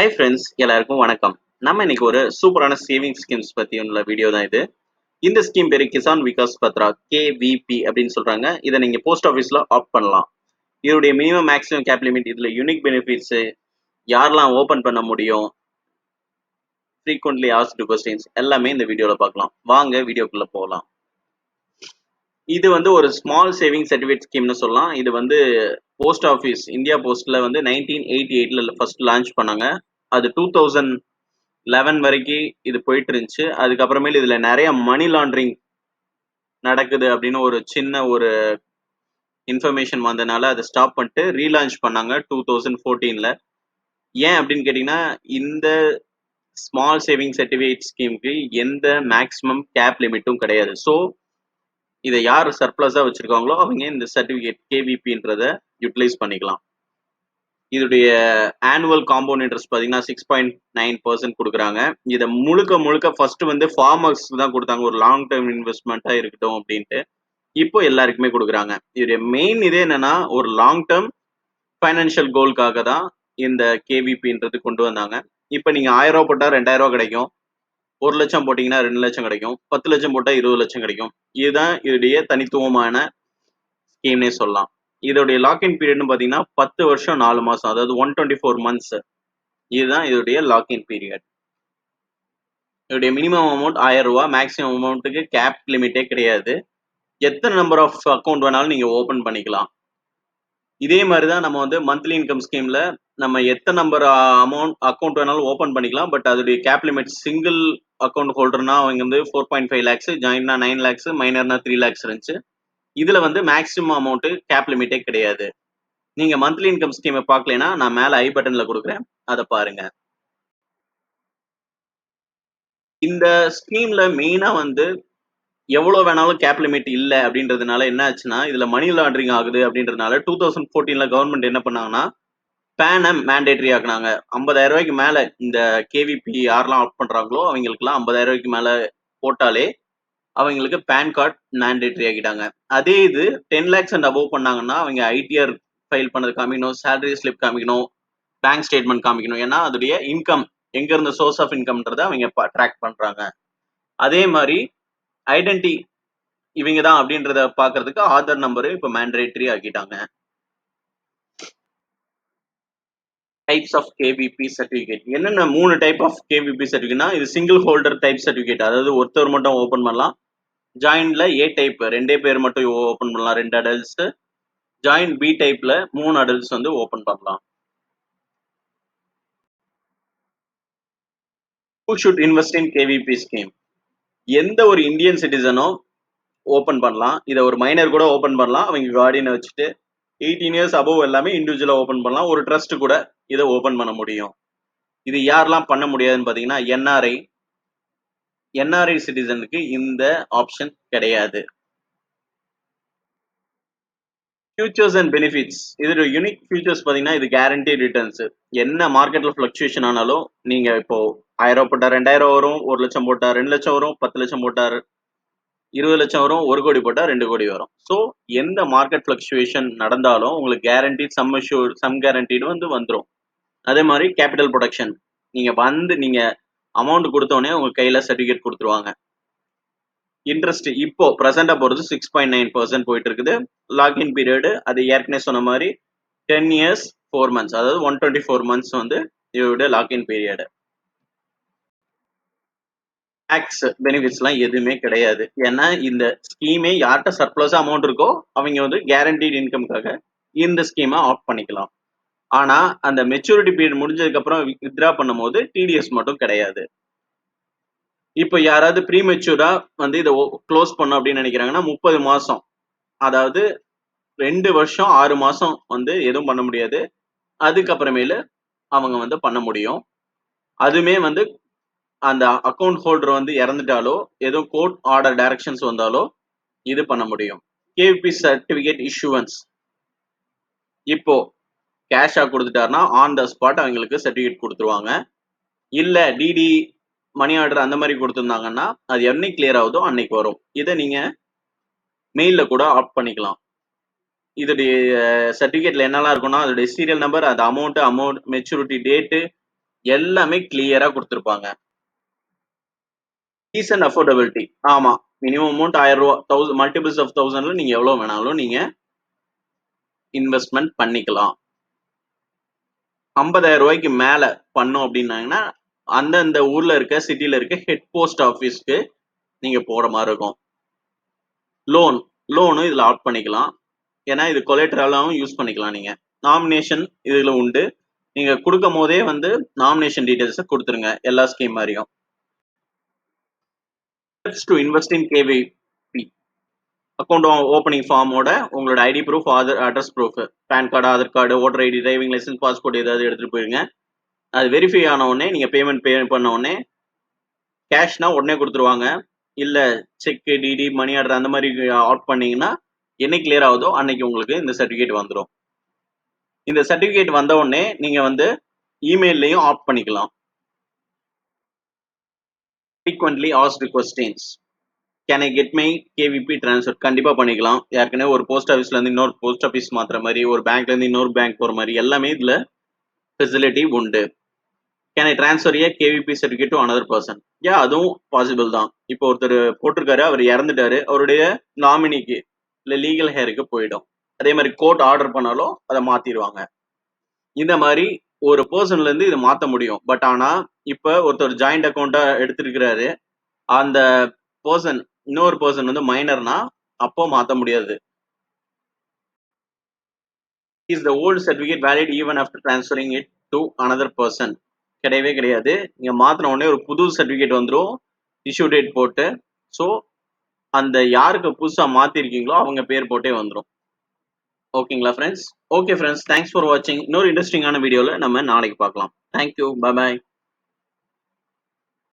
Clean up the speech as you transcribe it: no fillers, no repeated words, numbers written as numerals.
Hi friends, எல்லாருக்கும் வணக்கம். நம்ம இன்னைக்கு ஒரு சூப்பரான சேவிங் ஸ்கீம்ஸ் பத்தி உள்ள வீடியோ தான் இது. இந்த ஸ்கீம் பேரு கிசான் விகாஸ் பத்ரா KVP அப்படின்னு சொல்றாங்க. இதை நீங்க போஸ்ட் ஆஃபீஸ்ல ஆப்ட் பண்ணலாம். இதோடைய மினிமம் மேக்ஸிமம் கேப் லிமிட், இதுல யூனிக் பெனிஃபிட்ஸ், யாரெல்லாம் ஓபன் பண்ண முடியும், ஃப்ரீக்வென்ட்லி ஆஸ்க்டு கொஸ்டின்ஸ் எல்லாமே இந்த வீடியோல பார்க்கலாம். வாங்க வீடியோக்குள்ள போகலாம். இது வந்து ஒரு ஸ்மால் சேவிங் சர்டிஃபிகேட் ஸ்கீம்னு சொல்லலாம். இது வந்து போஸ்ட் ஆஃபீஸ் இந்தியா போஸ்ட்ல வந்து 1988ல ஃபர்ஸ்ட் லான்ச் பண்ணாங்க. அது 2011 வரைக்கும் இது போயிட்டு இருந்துச்சு. அதுக்கப்புறமேல இதுல நிறைய மணி லாண்டரிங் நடக்குது அப்படின்னு ஒரு சின்ன ஒரு இன்ஃபர்மேஷன் வந்தனால அதை ஸ்டாப் பண்ணிட்டு ரீலான்ச் பண்ணாங்க 2014ல. ஏன் அப்படின்னு கேட்டீங்கன்னா, இந்த ஸ்மால் சேவிங் சர்டிஃபிகேட் ஸ்கீமுக்கு எந்த மேக்ஸிமம் கேப் லிமிட்டும் கிடையாது. ஸோ இதை யார் சர்ப்ளஸா வச்சிருக்காங்களோ அவங்க இந்த சர்டிஃபிகேட் KVPன்றத யூட்டிலைஸ் பண்ணிக்கலாம். இதோடைய ஆனுவல் காம்பவுண்ட் இன்ட்ரெஸ்ட் பார்த்தீங்கன்னா 6.9% கொடுக்குறாங்க. இதை முழுக்க ஃபர்ஸ்ட் வந்து ஃபார்மர்ஸ் தான் கொடுத்தாங்க, ஒரு லாங் டேர்ம் இன்வெஸ்ட்மெண்ட்டா இருக்கட்டும் அப்படின்ட்டு. இப்போ எல்லாருக்குமே கொடுக்குறாங்க. இதோடைய மெயின் இதே என்னன்னா, ஒரு லாங் டேர்ம் ஃபைனான்சியல் கோல்காக தான் இந்த KVPன்றது கொண்டு வந்தாங்க. இப்போ நீங்க 1000 ரூபா போட்டா 2000 ரூபா கிடைக்கும், 1 லட்சம் போட்டீங்கன்னா 2 லட்சம் கிடைக்கும், 10 லட்சம் போட்டா 20 லட்சம் கிடைக்கும். இதுதான் இதோடைய தனித்துவமான ஸ்கீம்னே சொல்லலாம். இதோடைய லாக்இன் பீரியட்னு பார்த்தீங்கன்னா 10 வருஷம் 4 மாசம், அதாவது 124 மந்த்ஸ். இதுதான் இதோடைய லாக்இன் பீரியட். இதோடைய மினிமம் அமௌண்ட் 1000 ரூபா, மேக்ஸிமம் அமௌண்ட்டுக்கு கேப் லிமிட்டே கிடையாது. எத்தனை நம்பர் ஆஃப் அக்கௌண்ட் வேணாலும் நீங்க ஓபன் பண்ணிக்கலாம். இதே மாதிரி தான் நம்ம வந்து மந்த்லி இன்கம் ஸ்கீம்ல நம்ம எத்தனை நம்பர் அக்கௌண்ட் வேணாலும் ஓபன் பண்ணிக்கலாம். பட் அதோடைய கேப் லிமிட் சிங்கிள் அக்கௌண்ட் ஹோல்டர்னா அவங்க வந்து 4.5 லேக்ஸ், ஜாயின்னா 9 லேக்ஸ், மைனர்னா 3 லேக்ஸ் இருந்துச்சு. இதுல வந்து மேக்ஸிமம் அமௌண்ட் கேப் லிமிட்டே கிடையாது. நீங்க மந்த்லி இன்கம் ஸ்கீமை பார்க்கலைன்னா நான் மேல ஐ பட்டன்ல கொடுக்குறேன், அதை பாருங்க. இந்த ஸ்கீம்ல மெயினா வந்து எவ்வளவு வேணாலும் கேப் லிமிட் இல்ல அப்படின்றதுனால என்ன ஆச்சுன்னா, இதுல மணி லாண்டரிங் ஆகுது அப்படின்றதுனால 2014ல கவர்மெண்ட் என்ன பண்ணாங்கன்னா, பேனை மேண்டேட்டரி ஆக்குனாங்க. 50,000 ரூபாய்க்கு மேல இந்த KVP யாரெல்லாம் ஆப்ட் பண்றாங்களோ அவங்களுக்குலாம் 50,000 ரூபாய்க்கு மேல போட்டாலே அவங்களுக்கு பேன் கார்டு மேண்டேட்டரி ஆக்கிட்டாங்க. அதே இது 10 லேக்ஸ் அண்ட் அபோவ் பண்ணாங்கன்னா அவங்க ITR ஃபைல் பண்ணது காமிக்கணும், சேலரி ஸ்லிப் காமிக்கணும், பேங்க் ஸ்டேட்மெண்ட் காமிக்கணும். ஏன்னா அதோடைய இன்கம் எங்க இருந்த சோர்ஸ் ஆஃப் இன்கம்ன்றதை அவங்க ட்ராக் பண்றாங்க. அதே மாதிரி ஐடென்டி இவங்க தான் அப்படின்றத பாக்குறதுக்கு ஆதார் நம்பரு இப்ப மேண்டேட்டரி ஆக்கிட்டாங்க. டைப்ஸ் ஆஃப் KVP சர்டிஃபிகேட் என்னென்ன 3 டைப் ஆஃப் KVP சர்டிஃபிகேட்னா, இது சிங்கிள் ஹோல்டர் டைப் சர்டிஃபிகேட், அதாவது ஒருத்தர் மட்டும் ஓபன் பண்ணலாம். ஜாயின்ட்ல A டைப் 2 பேர் மட்டும் ஓபன் பண்ணலாம், 2 அடல்ட்ஸ். ஜாயின்ட் B டைப்ல 3 அடல்ட்ஸ் வந்து ஓபன் பண்ணலாம். Who should invest in KVP scheme? எந்த ஒரு இந்தியன் சிட்டிசனும் ஓபன் பண்ணலாம். இதை ஒரு மைனர் கூட ஓபன் பண்ணலாம். அவங்க கார்டியனை வச்சுட்டு 18 இயர்ஸ் அபோவ் எல்லாமே இண்டிவிஜுவலா ஓபன் பண்ணலாம். ஒரு ட்ரஸ்ட் கூட இதை ஓபன் பண்ண முடியும். இது யாரெல்லாம் பண்ண முடியாதுன்னு பாத்தீங்கன்னா, NRI சிட்டிசனுக்கு இந்த ஆப்ஷன் கிடையாது. ஃபியூச்சர்ஸ் அண்ட் பெனிஃபிட்ஸ், இதோட யூனிக் ஃபியூச்சர்ஸ் பாத்தீங்கன்னா, இது கேரண்டி ரிட்டர்ன்ஸ். என்ன மார்க்கெட்ல ஃபிளக்சுவேஷன் ஆனாலும் நீங்க இப்போ 1000 ரூபாய் போட்டா 2000 வரும், 1 லட்சம் போட்டா 2 லட்சம் வரும், 10 லட்சம் போட்டா 20 லட்சம் வரும், 1 கோடி போட்டா 2 கோடி வரும். ஸோ எந்த மார்க்கெட் ஃபிளக்சுவேஷன் நடந்தாலும் உங்களுக்கு கேரண்டி சம் கேரண்டீடு வந்து வந்துடும். அதே மாதிரி கேபிட்டல் ப்ரொடக்ஷன், நீங்க அமௌண்ட் கொடுத்தோடனே உங்க கையில சர்டிஃபிகேட் கொடுத்துருவாங்க. இன்ட்ரெஸ்ட் இப்போ ப்ரெசென்டா போறது 6.9% போயிட்டு இருக்குது. லாக்இன் பீரியட் அது ஏற்கனவே சொன்ன மாதிரி 10 இயர்ஸ் 4 months, அதாவது 124 months வந்து இதோட லாக்இன் பீரியட். டாக்ஸ் பெனிஃபிட்ஸ்லாம் எதுவுமே கிடையாது. ஏன்னா இந்த ஸ்கீமே யார்கிட்ட சர்ப்ளஸ் அமௌண்ட் இருக்கோ அவங்க வந்து கேரண்டீட் இன்கம்காக இந்த ஸ்கீமை ஆஃப் பண்ணிக்கலாம். ஆனா அந்த மெச்சூரிட்டி பீரியட் முடிஞ்சதுக்கு அப்புறம் வித்ரா பண்ணும்போது TDS மட்டும் கிடையாது. இப்போ யாராவது ப்ரீமெச்சூரா வந்து இதை க்ளோஸ் பண்ணும் அப்படின்னு நினைக்கிறாங்கன்னா 30 மாசம், அதாவது 2 வருஷம் 6 மாசம் வந்து எதுவும் பண்ண முடியாது. அதுக்கப்புறமேலு அவங்க வந்து பண்ண முடியும். அதுமே வந்து அந்த அக்கௌண்ட் ஹோல்டர் வந்து இறந்துட்டாலோ எதுவும் கோர்ட் ஆர்டர் டைரக்ஷன்ஸ் வந்தாலோ இது பண்ண முடியும். KVP சர்டிபிகேட் இஷ்யூவன்ஸ், இப்போ கேஷா கொடுத்துட்டாருன்னா ஆன் த ஸ்பாட் அவங்களுக்கு சர்டிபிகேட் கொடுத்துருவாங்க. இல்ல DD மணி ஆர்டர் அந்த மாதிரி கொடுத்துருந்தாங்கன்னா அது என்னைக்கு கிளியர் ஆகுதோ அன்னைக்கு வரும். இதை நீங்க மெயில்ல கூட ஆஃப் பண்ணிக்கலாம். இதோடைய சர்டிபிகேட்ல என்னெல்லாம் இருக்கும்னா, அதோடைய சீரியல் நம்பர், அது அமௌண்ட் மெச்சூரிட்டி டேட்டு, எல்லாமே கிளியரா கொடுத்துருப்பாங்க. Decent affordability. ஆமா. மினிமம் அமௌண்ட் ரூ. 1000 மல்டிபிள்ஸ் ஆஃப் 1000ல நீங்க எவ்வளவு வேணாலும் நீங்க இன்வெஸ்ட்மெண்ட் பண்ணிக்கலாம். ரூ. 50,000 மேல பண்ணோம் அப்படின்னாங்கன்னா அந்தந்த ஊர்ல இருக்க சிட்டில இருக்க ஹெட் போஸ்ட் ஆஃபீஸ்க்கு நீங்க போற மாதிரி இருக்கும். லோனும் இதுல ஆட் பண்ணிக்கலாம். ஏன்னா இது கொலேட்டரலாவும் யூஸ் பண்ணிக்கலாம். நீங்க நாமினேஷன் இதுல உண்டு. நீங்க கொடுக்கும் போதே வந்து நாமினேஷன் டீடைல்ஸ் கொடுத்துருங்க எல்லா ஸ்கீம் மாதிரியும். Steps to invest in KVP. Account opening ஃபார்மோட உங்களோட ID proof, Aadhaar address proof, PAN card, Aadhaar card, voter ID, driving licence, passport ஏதாவது எடுத்துட்டு போயிருங்க. அது வெரிஃபை ஆன உடனே நீங்க பேமெண்ட் பண்ண உடனே கேஷ்னா உடனே கொடுத்துருவாங்க. இல்ல செக், டிடி, மணி ஆர்டர் அந்த மாதிரி ஆட் பண்ணீங்கன்னா என்னைக்கு கிளியர் ஆகுதோ அன்னைக்கு உங்களுக்கு இந்த சர்டிஃபிகேட் வந்துடும். இந்த சர்டிஃபிகேட் வந்த உடனே நீங்க வந்து இமெயிலையும் ஆட் பண்ணிக்கலாம். frequently asked questions. Can I get my KVP transfer? கண்டிப்பா பண்ணிக்கலாம். ஏற்கனவே ஒரு போஸ்ட் ஆஃபீஸ்ல இருந்து இன்னொரு போஸ்ட் ஆஃபீஸ் மாத்துற மாதிரி, ஒரு பேங்க்ல இருந்து இன்னொரு பேங்க் போற மாதிரி எல்லாமே இதுல ஃபெசிலிட்டி உண்டு. Can I transfer A KVP certificate to another person? அதுவும் பாசிபிள் தான். இப்போ ஒருத்தர் போட்டிருக்காரு, அவர் இறந்துட்டாரு, அவருடைய நாமினிக்கு இல்ல லீகல் ஹேருக்கு போயிடும். அதே மாதிரி கோர்ட் ஆர்டர் பண்ணாலும் அதை மாத்திடுவாங்க. இந்த மாதிரி ஒரு பர்சன்ல இருந்து இதை மாத்த முடியும். பட் ஆனா இப்ப ஒருத்தர் ஜாயிண்ட் அக்கௌண்டா எடுத்திருக்கிறாரு, அந்த பர்சன் இன்னொரு பர்சன் வந்து மைனர்னா அப்போ மாத்த முடியாது. Is the old certificate valid even after transferring it to another person? கிடையவே கிடையாது. நீங்க மாத்தின உடனே ஒரு புது சர்டிஃபிகேட் வந்துடும், இஷ்யூ டேட் போட்டு. ஸோ அந்த யாருக்கு புதுசா மாத்திருக்கீங்களோ அவங்க பேர் போட்டே வந்துடும். ஓகேங்களா friends? Okay friends, thanks for வாட்சிங். இன்னொரு இன்ட்ரெஸ்டிங்கான வீடியோல நம்ம நாளைக்கு பார்க்கலாம். Thank you, bye bye.